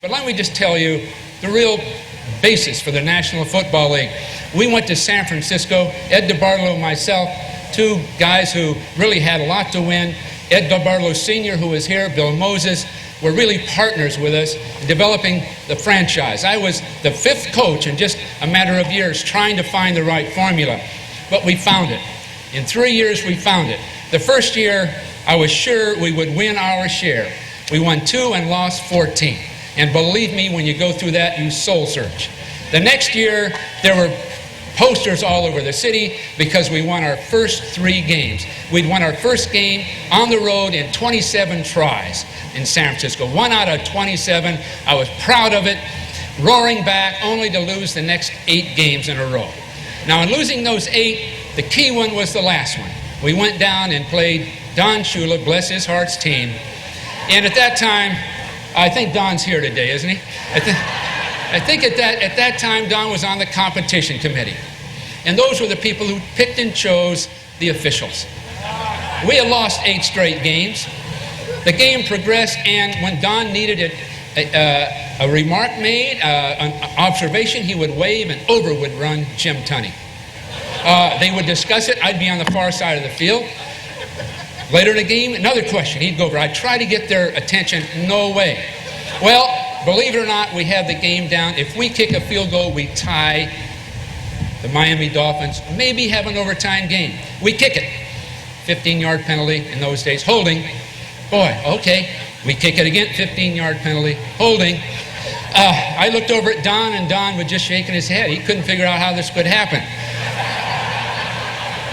But let me just tell you the real basis for the National Football League. We went to San Francisco, Ed DeBartolo and myself, two guys who really had a lot to win. Ed DeBartolo Sr., who was here, Bill Moses, were really partners with us in developing the franchise. I was the fifth coach in just a matter of years trying to find the right formula. But we found it. In 3 years, we found it. The first year, I was sure we would win our share. We won 2 and lost 14. And believe me, when you go through that, you soul search. The next year, there were posters all over the city because we won our first 3 games. We'd won our first game on the road in 27 tries in San Francisco. 1 out of 27. I was proud of it, roaring back only to lose the next 8 games in a row. Now, in losing those 8, the key one was the last one. We went down and played Don Shula, bless his heart's team. And at that time, I think Don's here today, isn't he? I think at that time, Don was on the competition committee. And those were the people who picked and chose the officials. We had lost 8 straight games. The game progressed, and when Don needed a remark made, an observation, he would wave, and over would run Jim Tunney. They would discuss it. I'd be on the far side of the field. Later in the game, another question. He'd go over. I'd try to get their attention. No way. Well, believe it or not, we have the game down. If we kick a field goal, we tie the Miami Dolphins, maybe have an overtime game. We kick it. 15-yard penalty in those days. Holding. Boy, okay. We kick it again. 15-yard penalty. Holding. I looked over at Don, and Don was just shaking his head. He couldn't figure out how this could happen.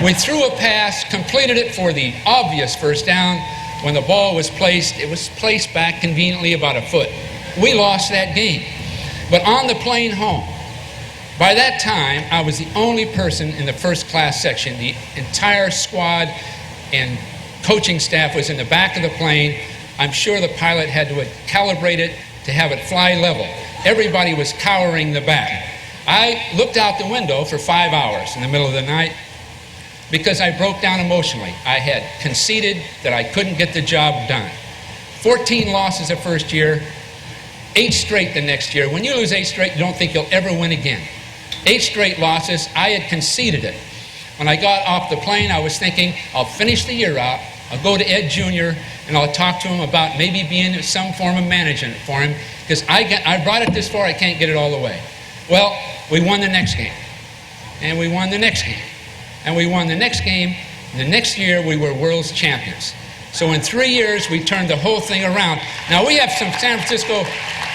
We threw a pass, completed it for the obvious first down. When the ball was placed, it was placed back conveniently about a foot. We lost that game. But on the plane home, by that time, I was the only person in the first class section. The entire squad and coaching staff was in the back of the plane. I'm sure the pilot had to calibrate it to have it fly level. Everybody was cowering the back. I looked out the window for 5 hours in the middle of the night because I broke down emotionally. I had conceded that I couldn't get the job done. 14 losses the first year, 8 straight the next year. When you lose 8 straight, you don't think you'll ever win again. 8 straight losses, I had conceded it. When I got off the plane, I was thinking, I'll finish the year out, I'll go to Ed Jr., and I'll talk to him about maybe being some form of management for him, because I brought it this far, I can't get it all the way. Well, we won the next game, and we won the next game, and we won the next game. The next year, we were world's champions. So in 3 years, we turned the whole thing around. Now, we have some San Francisco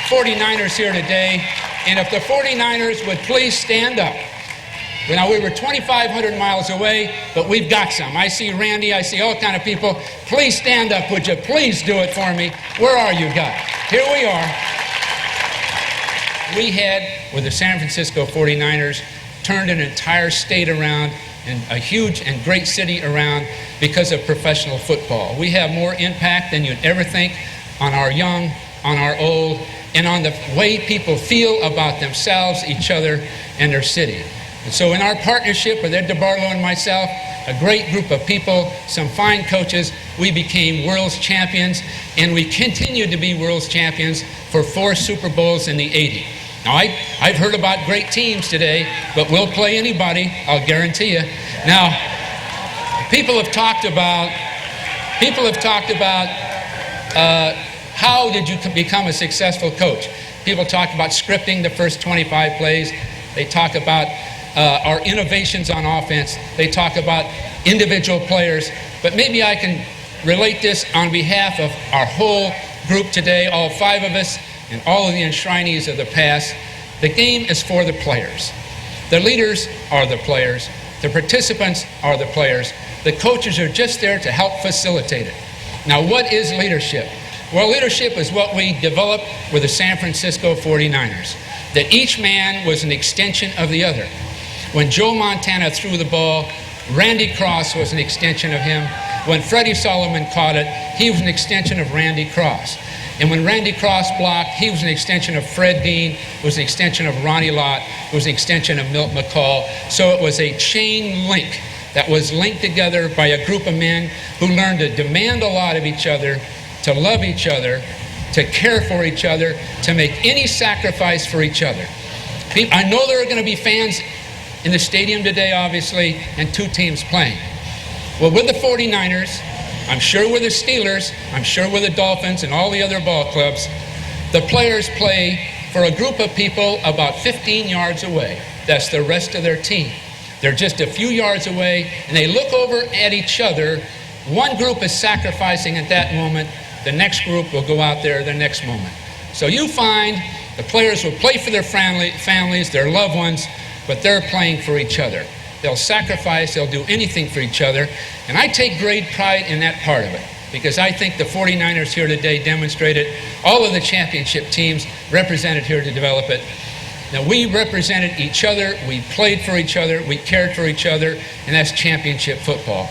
49ers here today, and if the 49ers would please stand up. Now, we were 2,500 miles away, but we've got some. I see Randy, I see all kind of people. Please stand up, would you? Please do it for me. Where are you guys? Here we are. We had, with the San Francisco 49ers, turned an entire state around and a huge and great city around because of professional football. We have more impact than you'd ever think on our young, on our old, and on the way people feel about themselves, each other, and their city. And so in our partnership with Ed DeBartolo and myself, a great group of people, some fine coaches, we became world's champions, and we continued to be world's champions for 4 Super Bowls in the 80s. Now, I've heard about great teams today, but we'll play anybody, I'll guarantee you. Now, people have talked about how did you become a successful coach? People talk about scripting the first 25 plays. They talk about our innovations on offense. They talk about individual players. But maybe I can relate this on behalf of our whole group today, all 5 of us, and all of the enshrinees of the past. The game is for the players. The leaders are the players. The participants are the players. The coaches are just there to help facilitate it. Now, what is leadership? Well, leadership is what we developed with the San Francisco 49ers, that each man was an extension of the other. When Joe Montana threw the ball, Randy Cross was an extension of him. When Freddie Solomon caught it, he was an extension of Randy Cross. And when Randy Cross blocked, he was an extension of Fred Dean, was an extension of Ronnie Lott, was an extension of Milt McCall. So it was a chain link that was linked together by a group of men who learned to demand a lot of each other, to love each other, to care for each other, to make any sacrifice for each other. I know there are going to be fans in the stadium today, obviously, and two teams playing. Well, with the 49ers, I'm sure with the Steelers, I'm sure with the Dolphins and all the other ball clubs, the players play for a group of people about 15 yards away. That's the rest of their team. They're just a few yards away, and they look over at each other. One group is sacrificing at that moment. The next group will go out there the next moment. So you find the players will play for their families, their loved ones, but they're playing for each other. They'll sacrifice, they'll do anything for each other. And I take great pride in that part of it, because I think the 49ers here today demonstrated, all of the championship teams represented here to develop it. Now, we represented each other, we played for each other, we cared for each other, and that's championship football.